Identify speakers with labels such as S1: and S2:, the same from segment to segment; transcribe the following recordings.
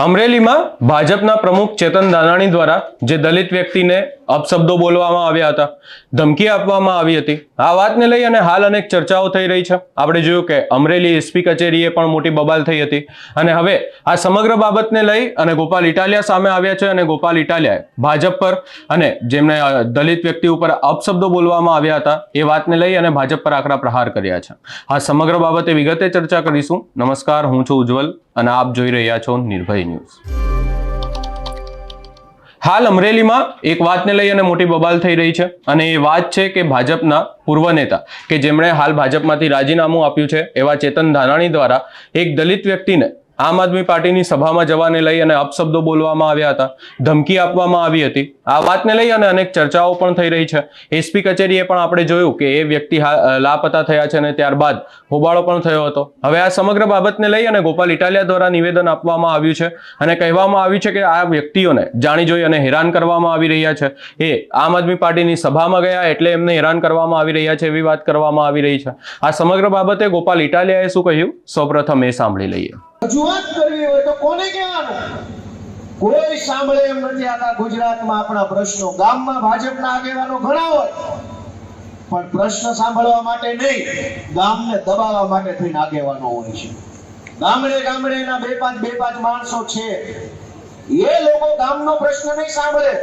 S1: અમરેલીમાં ભાજપના પ્રમુખ ચેતન દાનાણી દ્વારા જે દલિત વ્યક્તિને અપશબ્દો બોલવામાં આવ્યા હતા, ધમકી આપવામાં આવી હતી, આ વાતને લઈ અને હાલ અનેક ચર્ચાઓ થઈ રહી છે. આપણે જોયું કે અમરેલી એસપી કચેરીએ પણ મોટી બબાલ થઈ હતી અને હવે આ સમગ્ર બાબતને લઈ અને ગોપાલ ઇટાલિયા સામે આવ્યા છે અને ગોપાલ ઇટાલિયાએ ભાજપ પર અને જેમને દલિત વ્યક્તિ ઉપર અપશબ્દો બોલવામાં આવ્યા હતા એ વાતને લઈ અને ભાજપ પર આકરા પ્રહાર કર્યા છે. આ સમગ્ર બાબતે વિગતે ચર્ચા કરીશું. નમસ્કાર, હું છું ઉજ્જવલ અને આપ જોઈ રહ્યા છો નિર્ભય ન્યૂઝ. હાલ અમરેલીમાં એક વાતને લઈ અને મોટી બબાલ થઈ રહી છે અને એ વાત છે કે ભાજપના પૂર્વ નેતા કે જેમણે હાલ ભાજપમાંથી રાજીનામું આપ્યું છે એવા ચેતન દાનાણી દ્વારા એક દલિત વ્યક્તિને આમ આદમી પાર્ટીની સભામાં જવાને લઈ અને અપશબ્દો બોલવામાં આવ્યા હતા, ધમકી આપવામાં આવી હતી. આ વાતને લઈ અને અનેક ચર્ચાઓ પણ થઈ રહી છે. એસપી કચેરીએ પણ આપણે જોયું કે એ વ્યક્તિ લાપતા થયા છે અને ત્યારબાદ હોબાળો પણ થયો હતો. હવે આ સમગ્ર બાબતને લઈ અને ગોપાલ ઇટાલિયા દ્વારા નિવેદન આપવામાં આવ્યું છે અને કહેવામાં આવ્યું છે કે આ વ્યક્તિઓને જાણી જોઈ અને હેરાન કરવામાં આવી રહ્યા છે. એ આમ આદમી પાર્ટીની સભામાં ગયા એટલે એમને હેરાન કરવામાં આવી રહ્યા છે એવી વાત કરવામાં આવી રહી છે. આ સમગ્ર બાબતે ગોપાલ ઇટાલિયાએ શું કહ્યું, સૌપ્રથમ એ સાંભળી લઈએ.
S2: રજૂઆત કરવી હોય તો કોને કહેવાનું? કોઈ સાંભળે એમ નથી. આખા ગુજરાતમાં આપણા પ્રશ્નો, ગામમાં ભાજપના આગેવાનો ઘણા હોય પણ પ્રશ્ન સાંભળવા માટે નહીં, ગામને દબાવવા માટે થઈને આગેવાનો હોય છે. ગામડે ગામડેના બે પાંચ માણસો છે, એ લોકો ગામનો પ્રશ્ન નહીં સાંભળે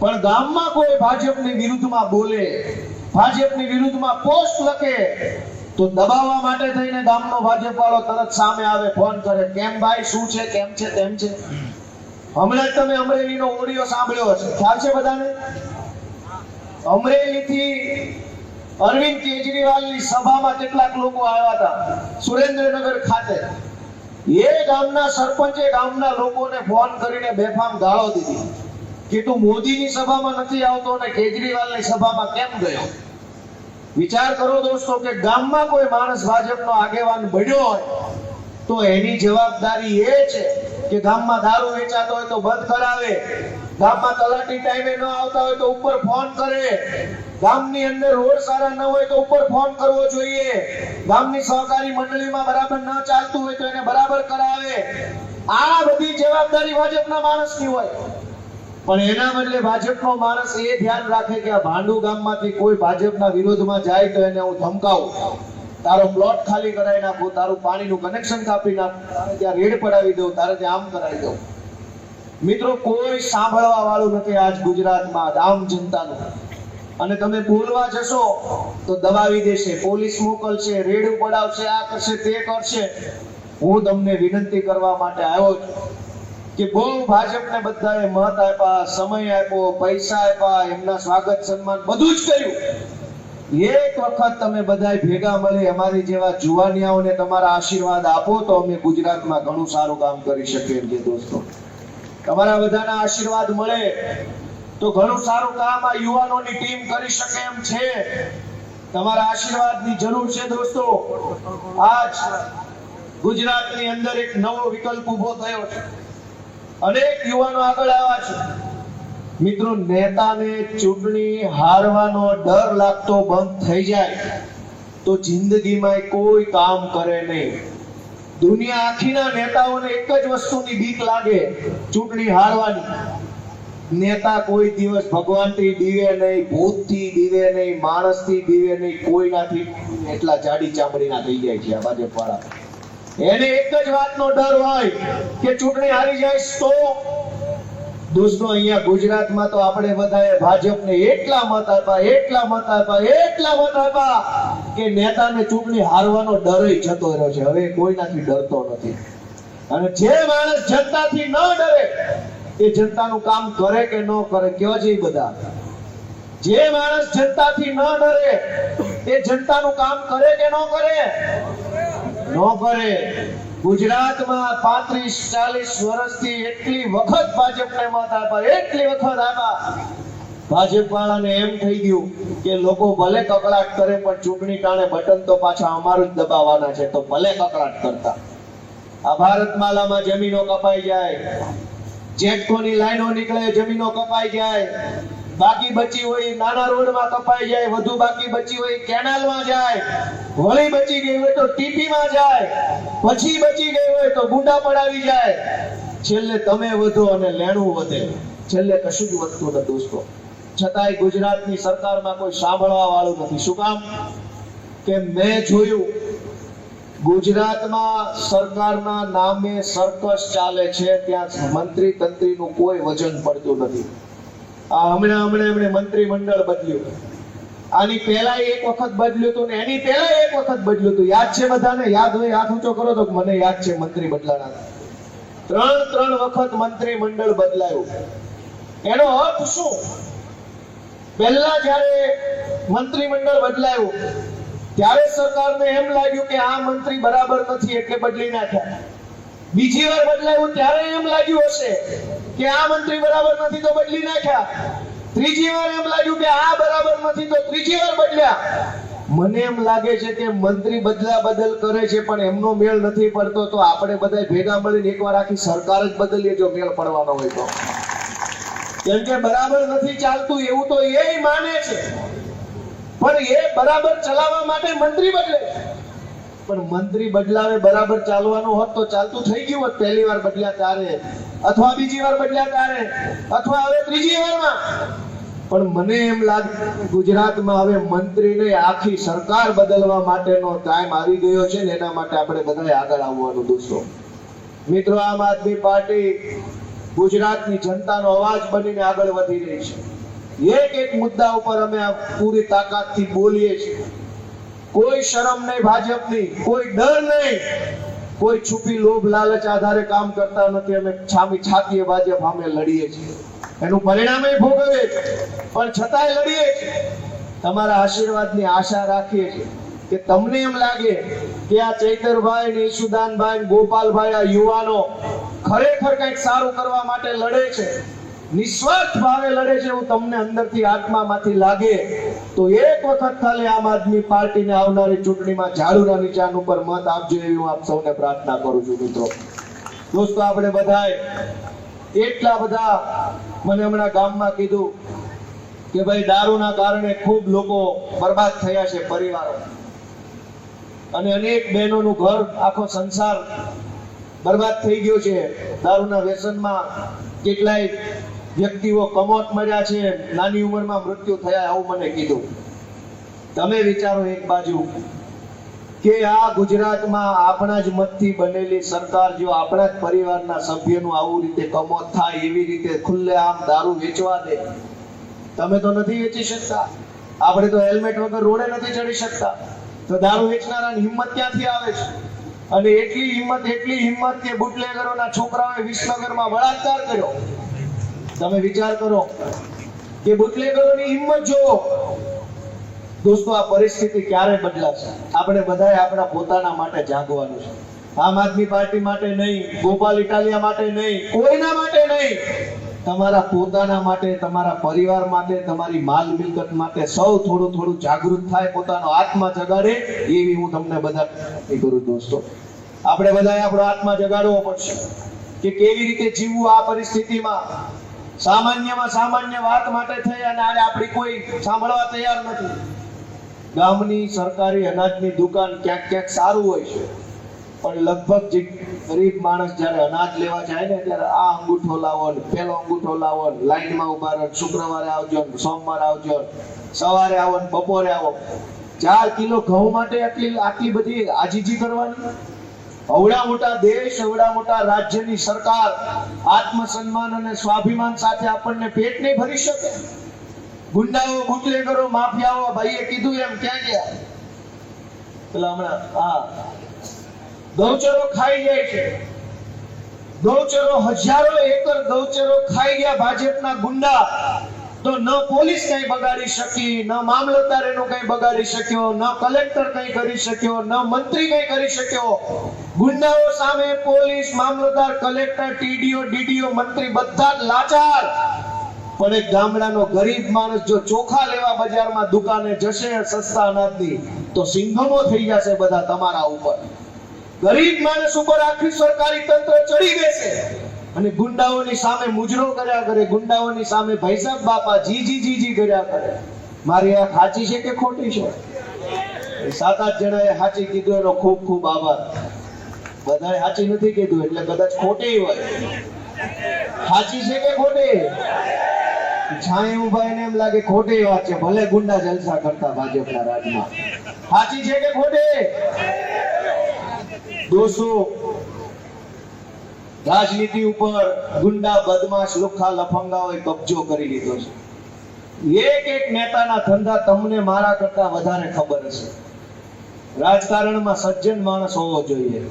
S2: પણ ગામમાં કોઈ ભાજપની વિરુદ્ધમાં બોલે, ભાજપની વિરુદ્ધમાં પોસ્ટ લખે તો દબાવવા માટે થઈને ગામનો ભાજપ વાળો તરત સામે આવે, ફોન કરે, કેમ ભાઈ, શું છે, કેમ છે, તેમ છે. હમણાં જ તમે અમરેલીનો ઓડિયો સાંભળ્યો હશે, ખ્યાલ છે બધાને? અમરેલીથી અરવિંદ કેજરીવાલની સભામાં કેટલાક લોકો આવ્યા હતા સુરેન્દ્રનગર ખાતે. એ ગામના સરપંચે ગામના લોકોને ફોન કરીને બેફામ ગાળો દીધી કે તું મોદીની સભામાં નથી આવતો અને કેજરીવાલની સભામાં કેમ ગયો? વિચાર કરો દોસ્તો કે ગામમાં કોઈ માણસ ભાજપનો આગેવાન બન્યો હોય તો એની જવાબદારી એ છે કે ગામમાં દારૂ વેચાતો હોય તો બંધ કરાવે, ગામમાં તલાટી ટાઈમે ન આવતા હોય તો ઉપર ફોન કરે, ગામની અંદર રોડ સારા ન હોય તો ઉપર ફોન કરવો જોઈએ, ગામની સહકારી મંડળીમાં બરાબર ન ચાલતું હોય તો એને બરાબર કરાવે. આ બધી જવાબદારી ભાજપના માણસની હોય. પણ એના બદલે ભાજપનો માણસ એ ધ્યાન રાખે કે આ ભાંડુ ગામમાંથી કોઈ ભાજપના વિરોધમાં જાય તો એને હું ધમકાવું, તારો પ્લોટ ખાલી કરાવી નાખું, તારું પાણીનું કનેક્શન કાપી નાખું, તારે ત્યાં રેડ પડાવી દઉં, તારે ત્યાં આમ કરાવી દઉં. મિત્રો, કોઈ સાંભળવા વાળું નથી આજ ગુજરાતમાં આમ જનતાનું. અને તમે બોલવા જશો તો દબાવી દેશે, પોલીસ મોકલશે, રેડ પડાવશે, આ કરશે, તે કરશે. હું તમને વિનંતી કરવા માટે આવ્યો છું કે બહુ ભાજપને બધાએ મત આપ્યા, સમય આપ્યો, પૈસા આપ્યા, એમના સ્વાગત સન્માન બધું જ કર્યું. એક વખત તમે બધાએ ભેગા મળી અમારી જેવા જુવાનિયાઓને તમારા આશીર્વાદ આપો તો અમે ગુજરાતમાં ઘણું સારું કામ કરી શકીએ છીએ. દોસ્તો, તમારા બધાના આશીર્વાદ મળે તો ઘણું સારું કામ આ યુવાનોની ટીમ કરી શકે એમ છે. તમારા આશીર્વાદની જરૂર છે દોસ્તો. આજ ગુજરાતની અંદર એક નવો વિકલ્પ ઉભો થયો છે, અનેક યુવાનો આગળ આવ્યા છે. મિત્રો, નેતાને ચૂંટણી હારવાનો ડર લાગતો બંધ થઈ જાય તો જિંદગીમાં કોઈ કામ કરે નહીં. દુનિયા આખીના નેતાઓને એક જ વસ્તુની બીક લાગે, ચૂંટણી હારવાની. નેતા કોઈ દિવસ ભગવાનથી બીવે નહીં, ભૂતથી બીવે નહીં, માણસથી બીવે નહીં, કોઈનાથી. એટલા જાડી ચામડીના થઈ જાય છે આ ભાજપ વાળા. એને એક જ વાતનો ડર હોય કે ચૂંટણી હારી જાય તો. દોસ્તો, અહીંયા ગુજરાતમાં તો આપણે બધાએ ભાજપને એટલા મત આપ્યા કે નેતાને ચૂંટણી હારવાનો ડર જતો રહ્યો છે. હવે કોઈનાથી ડરતો નથી. અને જે માણસ જનતાથી ન ડરે એ જનતાનું કામ કરે કે ન કરે, કયો છે બધા. જે માણસ જનતાથી ન ડરે એ જનતાનું કામ કરે કે ન કરે? નો કરે. ગુજરાતમાં 35-40 વર્ષથી એટલી વખત ભાજપને મત આપ્યા, એટલી વખત આપ્યા. ભાજપ વાળાને એમ થઈ ગયું કે લોકો ભલે કકડાટ કરે પણ ચૂંટણી ટાણે બટન તો પાછા અમારું જ દબાવવાના છે, તો ભલે કકડાટ કરતા. આ ભારતમાલામાં જમીનો કપાઈ જાય, જેટકોની લાઈનો નીકળે, જમીનો કપાઈ જાય, બાકી બચી હોય નાના રોડમાં કપાઈ જાય, વધુ બાકી બચી હોય કેનાલમાં જાય, વળી બચી ગઈ હોય તો ટીપીમાં જાય, પછી બચી ગઈ હોય તો ગુંડા પડાવી જાય. છેલ્લે તમે વધો અને લેણું વધે, છેલ્લે કશું જ વધતું નથી દોસ્તો. છતાંય ગુજરાતની સરકારમાં કોઈ સાંભળવા વાળું નથી. શું કામ? કે મેં જોયું ગુજરાતમાં સરકારના નામે સર્કસ ચાલે છે, ત્યાં મંત્રી તંત્રીનું કોઈ વજન પડતું નથી. આ હમણાં એમણે મંત્રીમંડળ બદલ્યું, આની પહેલા એક વખત બદલ્યું હતું ને એની પહેલા એક વખત બદલ્યું હતું. યાદ છે બધાને? યાદ હોય હાથ ઊંચો કરો તો મને યાદ છે. મંત્રી બદલાના ત્રણ વખત મંત્રીમંડળ બદલાયું. એનો અર્થ શું? પહેલા જ્યારે મંત્રીમંડળ બદલાયું ત્યારે સરકારને એમ લાગ્યું કે આ મંત્રી બરાબર નથી એટલે બદલી નાખ્યા. બીજી વાર બદલાયું ત્યારે એમ લાગ્યું હશે કે આ મંત્રી બરાબર નથી તો બદલી નાખ્યા. ત્રીજી વાર એમ લાગ્યું કે આ બરાબર નથી તો ત્રીજી વાર બદલ્યા. મને એમ લાગે છે કે મંત્રી બદલા બદલ કરે છે પણ એમનો મેળ નથી પડતો, તો આપણે બધા ભેગા મળીને એકવાર આખી સરકાર જ બદલીએ જો મેળ પડવાનો હોય તો. કેમ કે બરાબર નથી ચાલતું એવું તો એ માને છે, પણ એ બરાબર ચલાવવા માટે મંત્રી બદલે. પણ મંત્રી બદલાવે બરાબર ચાલવાનું હોત તો ચાલતું થઈ ગયું હોત પહેલી વાર બદલ્યા ત્યારે, અથવા બીજી વાર બદલ્યા ત્યારે, અથવા હવે ત્રીજી વારમાં. પણ મને એમ લાગે ગુજરાતમાં હવે મંત્રીને આખી સરકાર બદલવા માટેનો ટાઈમ આવી ગયો છે ને એના માટે આપણે બધાએ આગળ આવવાનું દોસ્તો. મિત્રો, આમ આદમી પાર્ટી ગુજરાતની જનતાનો અવાજ બનીને આગળ વધી રહી છે. એક મુદ્દા ઉપર અમે પૂરી તાકાતથી બોલીએ છીએ. કોઈ શરમ નહીં ભાજપની, કોઈ ડર નહીં, કોઈ છુપી લોભ લાલચ આધારે કામ કરતા નથી. અમે છામી છાતીએ ભાજપ સામે લડીએ છીએ, એનું પરિણામ ભોગવીએ છીએ, પણ છતાંય લડીએ છીએ. તમારા આશીર્વાદની આશા રાખીએ છીએ કે તમને એમ લાગે કે આ ચૈતરભાઈ ને ઈસુદાનભાઈ ને ગોપાલભાઈ, આ યુવાનો ખરેખર કંઈક સારું કરવા માટે લડે છે, નિસ્વાર્થ ભાવે લડે છે એવું તમને અંદરથી આત્મામાંથી લાગે તો એક વખત ખાલી આમ આદમી પાર્ટીને આવનારી ચૂંટણીમાં ઝાડુના નિશાન ઉપર મત આપજો એવી હું આપ સૌને પ્રાર્થના કરું છું. મિત્રો દોસ્તો, આપણે બધાએ એટલા બધા, મને હમણાં ગામમાં કીધું કે ભાઈ દારૂના કારણે ખૂબ લોકો બરબાદ થયા છે, પરિવારો, અને અનેક બહેનોનું ઘર, આખો સંસાર બરબાદ થઈ ગયો છે દારૂના વ્યસનમાં. કેટલાય વ્યક્તિઓ કમોત મળ્યા છે, નાની ઉંમરમાં મૃત્યુ થયા, આવું મને કીધું. તમે વિચારો એક બાજુ કે આ ગુજરાતમાં આપણા જ મતથી બનેલી સરકાર જો આપણા જ પરિવારના સભ્યનું આવું રીતે કમોત થાય, એવી રીતે ખુલ્લેઆમ દારૂ વેચવા દે. તમે તો નથી વેચી શકતા, આપણે તો હેલ્મેટ વગર રોડે નથી ચડી શકતા, તો દારૂ વેચનારાની હિંમત ક્યાંથી આવે છે? અને એટલી હિંમત કે બુટલેગરોના છોકરાઓએ વિસનગરમાં બળાત્કાર કર્યો. તમે વિચાર કરો કે બુટલેગરોની હિંમત જોવો. દોસ્તો, આ પરિસ્થિતિ ક્યારે બદલાશે? આપણે બધાએ આપણા પોતાના માટે જાગવાનું છે. આમ આદમી પાર્ટી માટે નહીં, ગોપાલ ઇટાલિયા માટે નહીં, કોઈના માટે નહીં, તમારા પોતાના માટે, તમારા પરિવાર માટે, તમારી માલ મિલકત માટે સૌ થોડું જાગૃત થાય, પોતાનો આત્મા જગાડે એવી હું તમને બધા કરું દોસ્તો. આપણે બધાએ આપણો આત્મા જગાડવો પડશે કે કેવી રીતે જીવવું આ પરિસ્થિતિમાં. સામાન્યમાં સામાન્ય વાત માટે થઈ અને આજે આપણી કોઈ સાંભળવા તૈયાર નથી. ગામની સરકારી અનાજની દુકાન ક્યાંક સારું હોય છે, પણ લગભગ જે ગરીબ માણસ જ્યારે અનાજ લેવા જાય ને ત્યારે આ અંગૂઠો લાવો ને પેલો અંગૂઠો લાવો ને લાઈનમાં ઉભા રહો, શુક્રવારે આવજો ને સોમવારે આવજો, સવારે આવો ને બપોરે આવો. 4 કિલો ઘઉં માટે આટલી બધી આજીજી કરવાની? અવડા મોટા દેશ, અવડા મોટા રાજ્યની સરકાર આત્મસન્માન અને સ્વાભિમાન સાથે આપણને પેટ નહીં ભરી શકે? ગુંડાઓ, બુટલેગરો, માફિયાઓ, ભાઈએ કીધું એમ ક્યાં ગયા? પેલા હમણાં ગૌચરો ખાઈ જાય છે, ગૌચરો, હજારો એકર ગૌચરો ખાઈ ગયા ભાજપના ગુંડા. તો ન પોલીસ કઈ બગાડી શકી, ન મામલતદાર એનું કઈ બગાડી શક્યો, ન કલેક્ટર કઈ કરી શક્યો, ન મંત્રી કઈ કરી શક્યો. ગુંડાઓ સામે પોલીસ, મામલતદાર, કલેક્ટર, ટીડીઓ, ડીડીઓ, મંત્રી બધા જ લાચાર. પણ એક ગામડાનો ગરીબ માણસ જો ચોખા લેવા બજારમાં દુકાને જશે સસ્તા અનાજની તો સિંઘમો થઈ જશે બધા તમારા ઉપર. ગરીબ માણસ ઉપર આખી સરકારી તંત્ર ચડી બેસે અને ગુંડાઓની સામે મુજરો કર્યા કરે, ગુંડાઓની સામે ભાઈ સાહેબ બાપા જી કર્યા કરે. મારી આ સાચી છે કે ખોટી છે? 7-8 જણાએ સાચી કીધું એનો ખૂબ આભાર. બધાએ સાચી નથી કીધું એટલે કદાચ ખોટી હોય. સાચી છે કે ખોટી? છાયાભાઈને એમ લાગે ખોટી વાત છે, ભલે ગુંડા જલસા કરતા ભાજપના રાજમાં. સાચી છે કે ખોટી? દોસ્તો, રાજનીતિ ઉપર ગુંડા બદમાશ લુખ્ખા લફંગાઓએ કબજો કરી લીધો છે. એક એક નેતાના ધંધા તમને મારા કરતા વધારે ખબર હશે. રાજકારણમાં સજ્જન માણસ હોવો જોઈએ,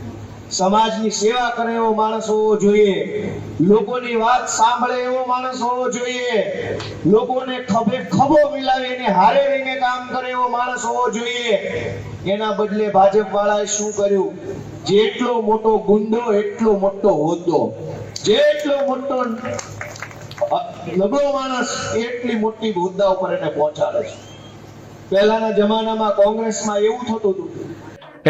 S2: સમાજની સેવા કરે એવો માણસ હોવો જોઈએ, લોકોની વાત સાંભળે એવો માણસ હોવો જોઈએ, લોકોને ખભે ખભો મિલાવીને હારે રહીને કામ કરે એવો માણસ હોવો જોઈએ. એના બદલે ભાજપ વાળાએ શું કર્યું? જેટલો મોટો ગુંડો એટલો મોટો હોદ્દો, જેટલો મોટો નબળો માણસ એટલી મોટી હોદ્દા ઉપર એને પહોંચાડે છે. પહેલાના જમાનામાં કોંગ્રેસમાં એવું થતું હતું.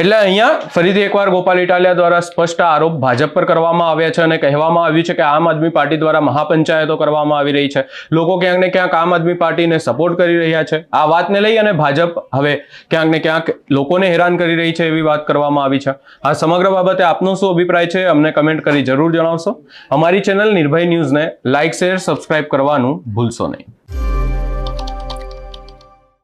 S1: એટલે અહીંયા ફરીથી એકવાર ગોપાલ ઇટાલિયા દ્વારા સ્પષ્ટ આરોપ ભાજપ પર કરવામાં આવ્યા છે અને કહેવામાં આવ્યું છે કે આમ આદમી પાર્ટી દ્વારા મહાપંચાયતો કરવામાં આવી રહી છે. લોકો ક્યાંક ને ક્યાંક આમ આદમી પાર્ટીને સપોર્ટ કરી રહ્યા છે. આ વાતને લઈ અને ભાજપ હવે ક્યાંક ને ક્યાંક લોકોને હેરાન કરી રહી છે એવી વાત કરવામાં આવી છે. આ સમગ્ર બાબતે આપનો શું અભિપ્રાય છે અમને કમેન્ટ કરી જરૂર જણાવશો. અમારી ચેનલ નિર્ભય ન્યૂઝને લાઇક શેર સબસ્ક્રાઇબ કરવાનું ભૂલશો નહીં.